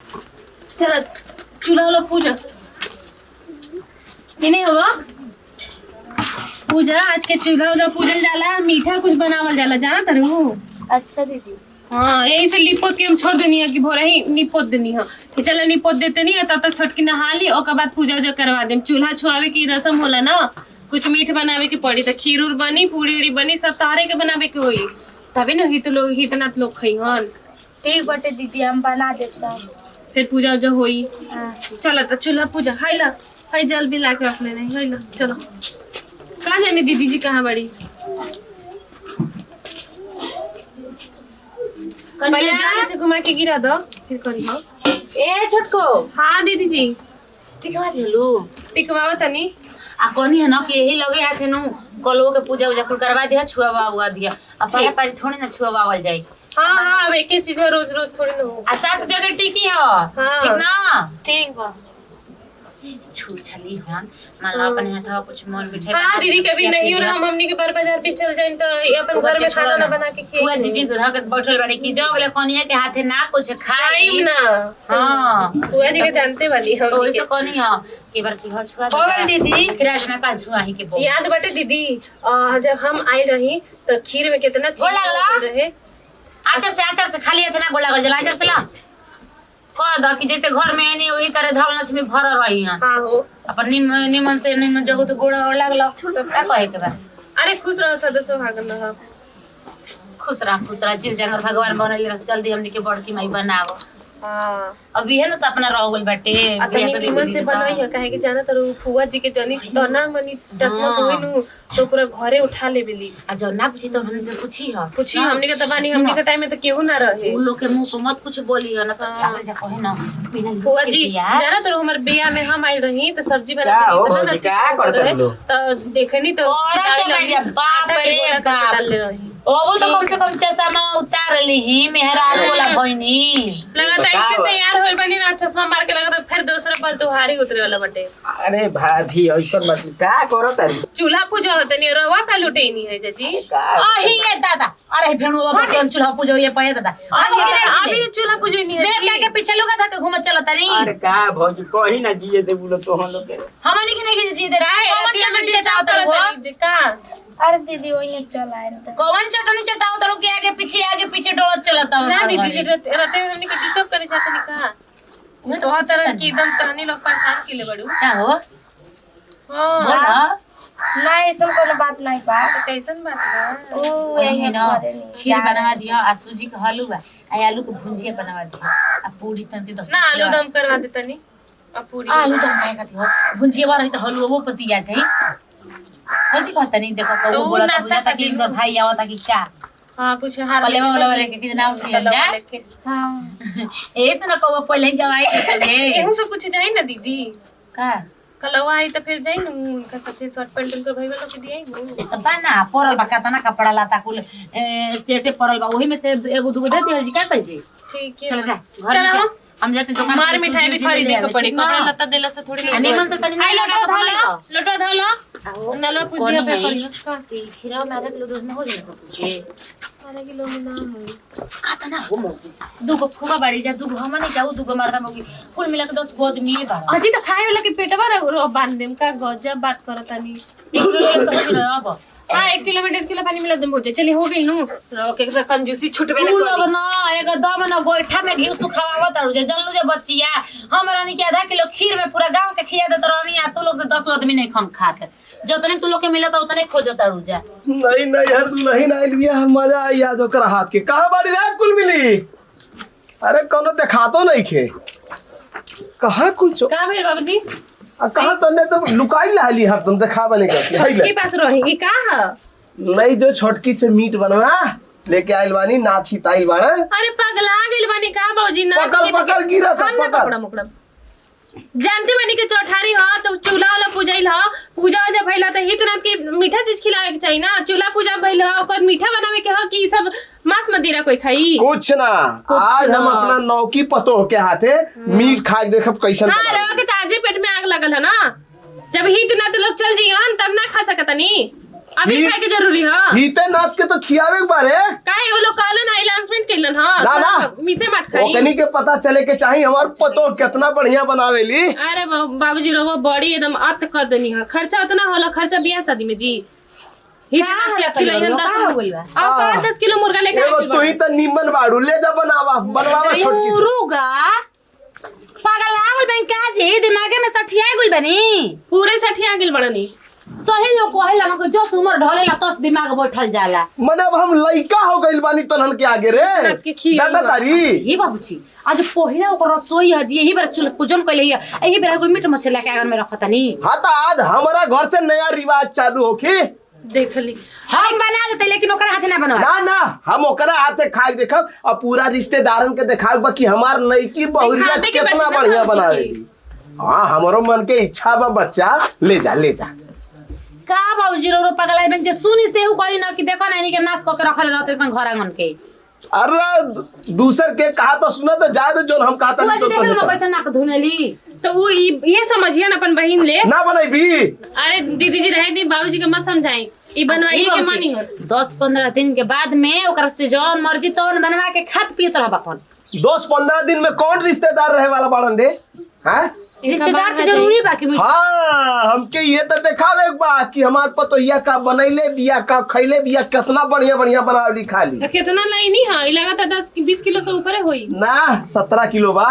चला चूल्हा वाला पूजा ये नहीं हुआ पूजा। आज के चूल्हा उधर पूजल जाला, मीठा कुछ बनावल जाला, जाना तारू? अच्छा दीदी। हाँ यही से लिपोत के हम छोड़ देनी है कि भोरे ही निपोत देनी है कि चलो निपोत देते नहीं है तब तक छोटकी नहा ली और बाद पूजा उजा करवा दे। चूल्हा छुआवे की रस्म होला ना, कुछ मीठ बनावे के पड़ी तो खीर उर बनी, पूरी उड़ी बनी, सब तारे के बनावे के होई तभी ना हितना लोग खई हन। ठीक बटे दीदी, हम बना देव सब। फिर पूजा उजा होई। चलो तो चूल्हा पूजा हाई ला, हाई जल भी ला के रख लेने हाई ला। चलो कहाँ जाने दीदी जी, कहाँ बड़ी? पहले जाने से घुमा के गिरा दो फिर करी हो। ए छोटको। हाँ दीदी जी टिकवा देलू। टिकवावा तनी आ कोनी है ना कि यही लगे हाथ नु कलो के पूजा उजा कुल करवा दिया, छुआवा हुआ दिया। अब पहले पारी थोड़ी ना छुआवावल जाई। हाँ हाँ अब एक ही चीज में रोज रोज थोड़ी ना हो। आ सात जगह टिकी हो। हाँ। ठीक ना? ठीक बा। छू छली हन माला अपन हाथवा कुछ मोर मिठाई हाँ दीदी कभी नहीं और हम हमनी के बार बाजार पे चल जाए तो अपन घर में खाना ना बना के हुआ खिए। जीजी दूधा के बैठल बाड़ी की जो बोले कोनिया के हाथे ना कुछ खाई टाइम ना। हां बुआ जी के जानते वाली हम तो इसे कोनी हां के बार चूल्हा छुआ बोल दीदी। किराज ना का छुआ ही के बोल याद बाटे दीदी जब हम आई रही तो खीर में कितना गोल लागला? रहे। आचार से खाली हाथ ना गोला गजला आचार से ला कह द कि जैसे घर में नहीं वही तरह धल लक्ष्मी भर रही हैं। हाँ हो अपन निमन से निमन जगह तो गोड़ा और लागला तो का कहे के बा अरे खुश रहो सदस्य भागन रहो। खुश रह जीव जंगल भगवान बनल रह जल्दी हमनी के बड़की माई बनावो। हाँ अभी है ना सपना रह गइल बाटे अतनी नीमन से बनवाई है काहे कि जाना तारू फुआ जी के जनी तो ना मनी टसमा से होई नु तो पूरा घरे उठा ले बेली। आ जब ना पूछी तो हमसे पूछी ह पूछी हमनी के तबानी हमनी के टाइम में तो केहू ना रहे। उन लोग के मुंह पे मत कुछ बोली है ना तो आगे जा कहे ना बिना फुआ जी जाना तारू हमर बियाह में हम आई रही तो सब्जी बना क्या हो के भौजी, क्या करते हो? तो देखनी तो औरत के भैया, बाप रे बाप। डाल ले रही ओ तो कम से कम चश्मा उतार ली ही मेहरारू वाला बहनी लगाता इससे तैयार होल बनी ना चश्मा मार के लगा तो फिर दूसरा पल तुहारी उतरे वाला बटे। अरे भाभी ऐसा मत क्या करो तारी चूल्हा पूजा होता नहीं रवा का लुटे नहीं है चाची। अही ये दादा अरे भेणु बाबा के चूल्हा पूजा ये पहे दादा अभी चूल्हा पूजा नहीं है देख के पीछे लोग था के घूमत चलो तारी अरे का भौजी कहीं ना जिए दे बोलो तो हम लोग के हमनी के नहीं जी दे रहा है रतिया में चटाओ तो वो का अरे दीदी वही चल आए कौन चटनी चटाओ तो के आगे पीछे डोल चलता ना दीदी जी रात में हमने को डिस्टर्ब करे जाते नहीं का तो हर तरह की एकदम तहनी लोग परेशान के लिए बड़ू क्या हो हां बोला नहीं सब कोनो बात नहीं बा। तो कैसन बात बा? ओ यही ना खीर बनवा दिया आ सूजी के हलवा आ आलू के भुंजिया बनवा दिया आ पूरी तंती 10 ना आलू दम करवा देता नहीं अब पूरी आलू दम खाए खाती हो भुंजिया बार रही तो हलवा वो पति आ जाई हल्दी कहता नहीं देखो तो को वो बोला तो नाश्ता बुझा ताकि इंदर भाई आवता कि क्या हां पूछे हार पहले वाला वाले के कितना उठी जा हां ए तो ना को पहले जवाई के गे एहू से कुछ जाई ना दीदी का कलवा आई तो फिर जाई नु उनका सबसे शॉर्ट पैंट उनकर भाई वाला के दियाई नु बना परल बा कतना कपड़ा लाता कुल सेटे परल बा वही में से एगो दुगो दे दे का कह जे ठीक है चल जा घर में जा हम जाते दुकान मार मिठाई भी खरीदने को पड़ी कपड़ा लता देला से थोड़ी नहीं मन से तनी आई लोटो धालो नलवा पूछ दिया पे करी खीरा में आधा किलो दूध में हो जाए सब आधा किलो में ना होई आता ना हो मो दुगो फुगा बाड़ी जा दुगो हम नहीं जाऊ दुगो मरदा मोगी कुल मिला के 10 गो आदमी ये बाड़ा अजी तो खाए वाला के पेटवा रो बांध देम का गजब बात करतानी 1 किलो ले तो हो जाए अब हां 1 किलो में 1.5 किलो पानी मिला देम हो जाए चली हो गई नु रोके के कंजूसी छुटबे ना लोग करी ना एकदम ना गोइठा में घी सुखावत आरु जे जनलु जे बच्चिया हमरा नहीं के आधा किलो खीर में पूरा गांव के खिया देत रहनी आ तू लोग से 10 आदमी नहीं खम खात जतने तू लोग के मिलत उतने खोजत आरु जा नहीं हर दुल्हन आइल बिया मजा आई आज ओकर हाथ के कहां बाड़ी रात कुल मिली अरे कोनो देखातो नहीं खे कहां कुछ का भेल बाबूजी कहां तने तो लुकाई लाली हर तुम दिखावा नहीं करती के पास रही का है नहीं जो छोटकी से मीट बनवा लेके आइल बानी नाथी ताइल बाड़ा अरे पगला गेल बनी का बाबूजी ना पकड़ गिरा था पकड़ मुकड़ा जानते बनी के चौठारी ह तो चूल्हा वाला पूजाइल ह पूजा जब भइला त हित रात के मीठा चीज खिलावे के चाहिए ना चूल्हा पूजा भइल ह ओकर मीठा बनावे के ह कि सब मांस मदिरा कोई खाई कुछ ना आज हम अपना नौकी पतोह के हाथे मीट खा के देखब कैसन हां बना रवा के ताजे पेट में आग लगल है ना जब हित ना तो लोग चल जियन तब ना खा सकतनी अभी खाए के जरूरी है हीते नाथ के तो खियावे के बारे काहे वो लोग कहलन अनाउंसमेंट केलन हां ना ना मिसे मत खाई ओकनी के पता चले के चाहिए हमार पतो कितना बढ़िया बनावेली। अरे बाबूजी रो बड़ी एकदम अत कर देनी है खर्चा उतना होला खर्चा बियाह शादी में जी का 10 किलो मुर्गा लेके एगो तू ही तो निमन बाड़ू ले जा बनवावा छोटकी से। मुर्गा पागल लागल बन का जी दिमागे में सठिया गुल बनी पूरे 60 गेल बड़नी सही लोग कहेला ना कि जो उम्र ढलेला तस दिमाग बैठल जाला। मने अब हम लइका हो गइल बानी तनन के आगे रे आपके खिया दादा तारी ये बाबूजी आज पहिला ओकर रसोई है जी यही बेर चूल्हा पूजन कइले है यही बेर गुल मीट मछली के आंगन में रखतनी। हां तो आज हमारा घर से नया रिवाज चालू होखी देख ली हम बना देते लेकिन ओकर हाथ ना बनवा ना ना हम ओकरा हाथे खाए देखब और पूरा रिश्तेदारन के देखाब कि हमार नईकी बहुरिया दिखावे के कितना बाद ना बढ़िया खावे के। बनावेली। हां हमरो मन के इच्छा बा बच्चा ले जा का बाबूजी रो पगला बन जे सुनी से हु कहि ना कि देखो ना इनी के नाश क के रखल रहते सन घर आंगन के। अरे दूसर के कहा तो सुना तो जाए जोन हम कहता तू नहीं आज देख लो तो कैसे नाक धुनेली तो वो ये समझिए ना अपन बहन ले ना बनैबी। अरे दीदी जी रहे दी बाबूजी के मत समझाई ई बनवाई के मानी हो 10-15 दिन के बाद में ओकर से जौन मर्जी तौन बनवा के खात पियत रहब अपन। 10-15 दिन में कौन रिश्तेदार रहे वाला बाड़न रे हैं? रिश्तेदार के जरूरी बाकी में हाँ हमके ये तो देखावे एक बा कि हमार पतोहिया का बनैले बिया का खैले बिया कितना बढ़िया बढ़िया बनावली खाली। तो कितना लाई नहीं है लगा था 10-20 किलो से ऊपर होई ना 17 किलो बा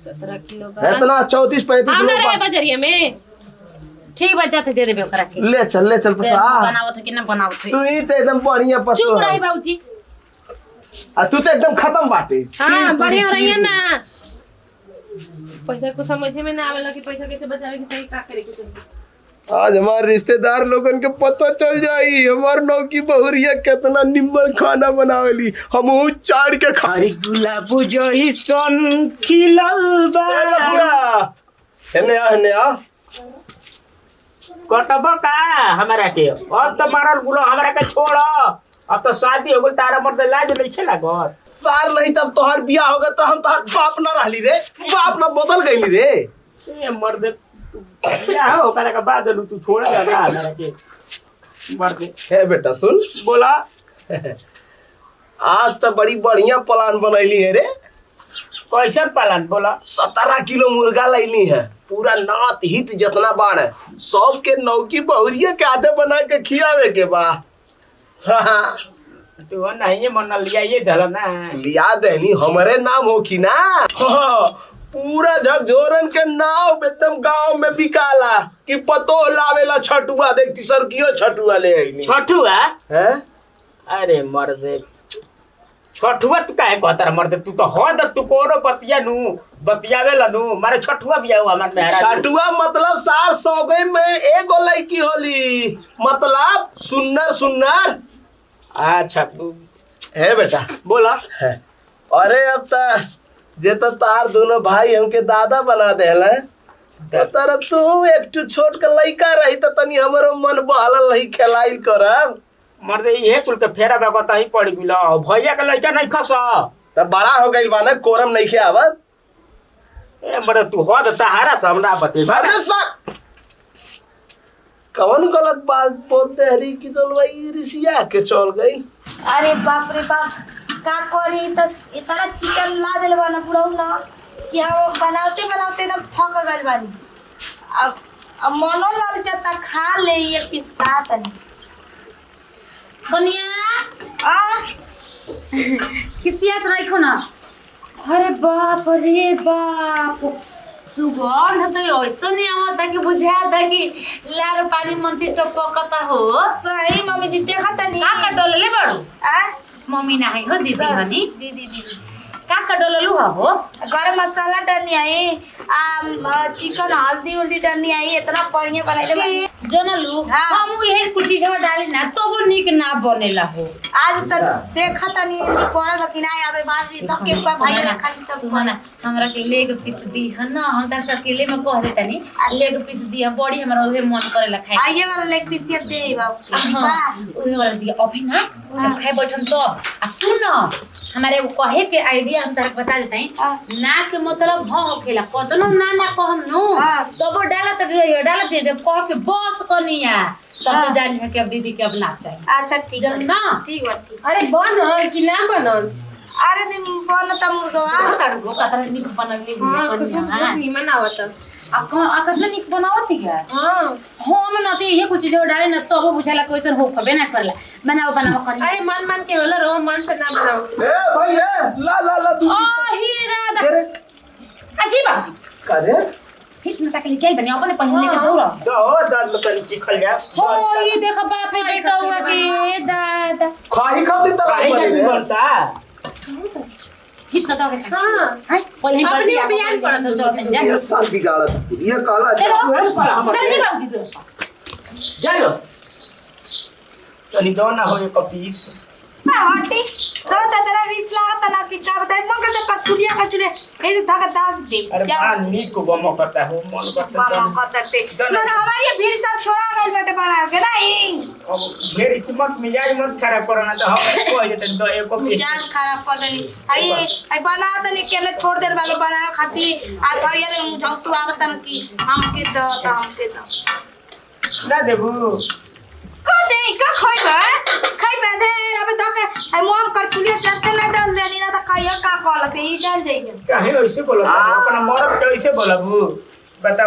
17 किलो बा इतना 34-35 हम ना लोग रहे बा। बजरिया में ठीक बात जाते दे देबे ओकरा के ले चल पता बनावत हो कि ना बनावत हो। तू ही तो एकदम बढ़िया पतो चुप है रही बाबूजी आ तू तो एकदम खत्म बाटे। हाँ बढ़िया रही है ना पैसा को समझे में ना आवेला कि पैसा कैसे बचावे के चाहिए का करे के चाहिए। आज हमारे रिश्तेदार लोगन के पता चल जाई हमार नौकी बहुरिया कितना निम्न खाना बनावेली हम चाड़ के खा। हरी गुलाब जोही सन खिलल बा हेने आ कटब का हमरा के अब तो मारल गुलो हमरा के छोड़ अब तो शादी हो गई तारा मर्द लाज नहीं खेला घर साल नहीं तब तोहर बियाह होगा तो हम तोहर बाप ना रहली रे बाप ना बदल गईली रे। ए मर्द क्या हो करे का बाद तू छोड़ेगा ना हमरा के मर्द हे बेटा सुन बोला आज तो बड़ी बढ़िया प्लान बनैली है रे। कैसन पालन बोला 17 किलो मुर्गा लैली है पूरा नात हित जितना बाण है सब के नौकी बहुरिया के आधे बना के खियावे के बा। हाँ, तू नहीं मन लिया ये धल ना लिया देनी हमारे नाम होखी ना। हाँ, पूरा झकझोरन के नाव एकदम गांव में बिकाला कि पतो लावेला छटुआ देखती सर कियो छटुआ ले आईनी छठुआ हैं। अरे मर्द छठुआ तू काहे कहता मर्द तू तो हद तू कोनो बतिया नु बतियावे नु मारे छठुआ बिया हुआ हमार मेहरा छटुआ मतलब सार सौगे में एगो लड़की होली मतलब सुन्नर अच्छा तू है बेटा बोला है। अरे अब त जे तो तार दोनों भाई हमके दादा बना देले तो तरफ तू एक छोट के लड़का रही तो तनी हमरो मन बहल रही खेलाइल करब मर्द ये कुल के फेरा बेगता ही पड़ गेल भैया के लड़का नहीं खस तब बड़ा हो गइल बा ना कोरम नहीं खे आवत। ए मर्द तू हद तहारा से हमरा बतेबा अरे सर कौन गलत बात बोलते हरी की जलवाई रिसिया के चल गई। अरे बाप रे बाप का करी त इतना चिकन ला देले बा ना पूरा ना कि हम बनाते ना थक गइल बानी। अब मनो लाल चता खा ले ये पिसका तनी बनिया आ खिसियात रखो ना। अरे बाप रे बाप सुगंध तो ऐसा नहीं आवता कि बुझाता कि लार पानी मंती टपकता हो। सही मम्मी जी देखा तनी का डोलले बड़ू आ मम्मी नाही हो दीदी हनी दीदी का डोललू हो गरम मसाला डलनी आई चिकन हल्दी डलनी आई इतना बढ़िया बनाइले बानी। जनलू हाँ। हम यही कुछ चीज डाली ना तो वो निक ना बनेला हो। आज तक देखा तनी कोना बकिना आवे बाजी सबके का भाई खाली तब सुना ना हमरा के लेग पीस दी है ना, हम तार से अकेले में कह देता नहीं लेग पीस दी है, बड़ी हमरा उहे मन करेला खाए। आइए वाला लेग पीस दे बाबू हाँ, उहे वाला दिया अभी ना जब खाए बैठन तो आ सुन न, हमारे वो कहे के आइडिया हम तारे बता देता है। ना के मतलब हाँ होखेला कतनो ना ना कहम नु तब वो डाला तो डाला दे जब कह के बस कनिया तब तो जान है कि अब दीदी के अब ना चाहिए। अच्छा ठीक जब ना ठीक बा ठीक। अरे बनल कि ना बनल? अरे दिन बनता मुर्गवा तड़को कतर निक बनले हाँ हुए कुछ बहुत नीमन आवता। आ कतना निक बनावत है। हाँ हम न तो ये कुछ जो डाले न तो वो बुझाला कोई तो हो खबे ना करला बनाओ बनाओ करी। अरे मन के होला रो, मन से ना बनाओ। ए भाई ए ला ला ला दूध आ ही राधा अरे अजी बाबूजी करे कितना तक लेके बने अपने पहले के दौरा दो दस तनी चिखल जा हो ये देखो बाप रे बेटा हुआ के दादा खाई खाती तरह काहे बने नहीं बनता कितना दौड़े हाँ हां पहले अपने अभियान पड़ा तो चलो जा ये साल बिगाड़त ये काला चलो चल जी बाबूजी दो जाओ तनी दो ना हो एक पीस हटी रोता तेरा रीच लागता ना कि का बताई मन करता कचुरिया कचुरे ए जो धक दाग दे अरे बड़ा नीक को गम करता हो मन करता मामा कतरते मन हमारी भीड़ सब छोड़ा गइल बेटे बनाओ के नहीं अब ढेर इतमत मिजाज मत खराब करना तो हम को जतन दो एक पीस मिजाज खराब कर देनी आई बना तनी केले छोड़ दे वाले बनाओ खाती आ थरिया ले मुझे सुआवत न कि हमके दो ना देबू को दे का खाई बैठे अबे तो के आई मुंह कर चुलिया चलते ना डाल देनी ना तो खाइया का कहलते ई जान जाइए काहे ऐसे बोला अपना मर्द के ऐसे बोलबू बता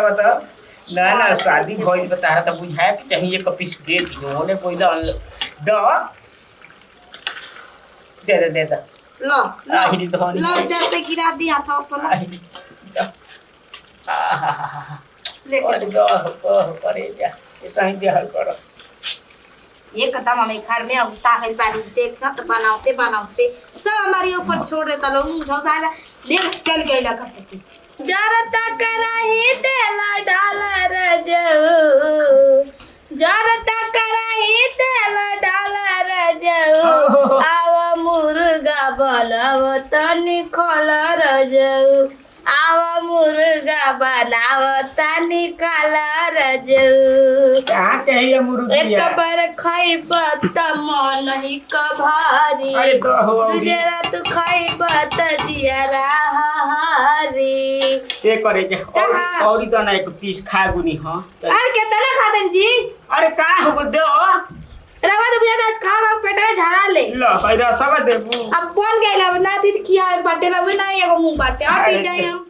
ना ना शादी भइल बता रहा था बुझाए कि चाहिए एक पीस दे दी ओने कोइला दो दे लो आहिरी धनी लो जलते गिरा दिया था अपन आहिरी ले और दो करे जा इतना ही दे हल करो ये कदम हमें घर में उस्ता है पानी देखना तो बनाते सब हमारे ऊपर छोड़ देता लोग झोसाला ले चल गई ना करते जरता कराही तेला डाल रजऊ जरता कराही तेला डाल रजऊ आव मुर्गा बनाव तनी खोल रजऊ आव मुर्गा बनाव तनी काल रजऊ कहाँ चाहिए मुर्गी एक बार खाइब त मन ही कभारी अरे तो हो तुझे रात खाइब त जियरा हारी ये करे जे और तो ना एक पीस खा गुनी हां अरे कितना खादन जी अरे का हो दे रवा तो बुझा खा खा पेट में झाड़ा ले लो पैसा सब देबू अब कौन गइल अब नाती खिया बाटे ना भी नहीं एगो मुंह बाटे और पी जाए हम